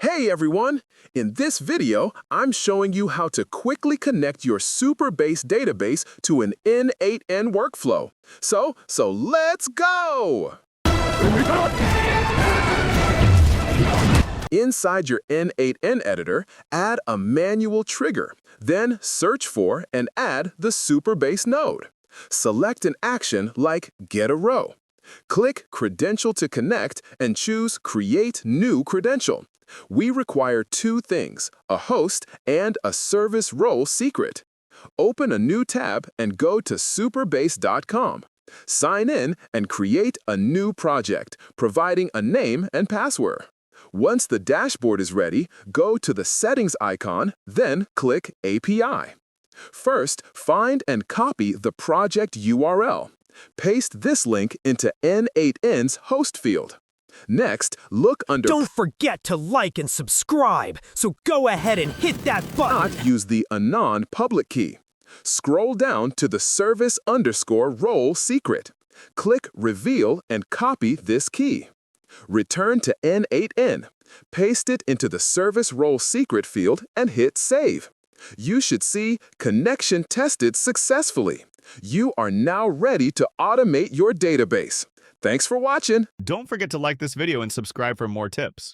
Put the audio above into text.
Hey everyone! In this video, I'm showing you how to quickly connect your SupaBase database to an N8N workflow. So let's go! Inside your N8N editor, add a manual trigger, then search for and add the SupaBase node. Select an action like Get a Row. Click Credential to connect and choose Create New Credential. We require two things, a host and a service role secret. Open a new tab and go to SupaBase.com. Sign in and create a new project, providing a name and password. Once the dashboard is ready, go to the Settings icon, then click API. First, find and copy the project URL. Paste this link into N8N's host field. Next, look under Don't forget to like and subscribe, so go ahead and hit that button. Use the anon public key. Scroll down to the service_role secret. Click Reveal and copy this key. Return to N8N. Paste it into the service role secret field and hit Save. You should see Connection tested successfully. You are now ready to automate your database. Thanks for watching. Don't forget to like this video and subscribe for more tips.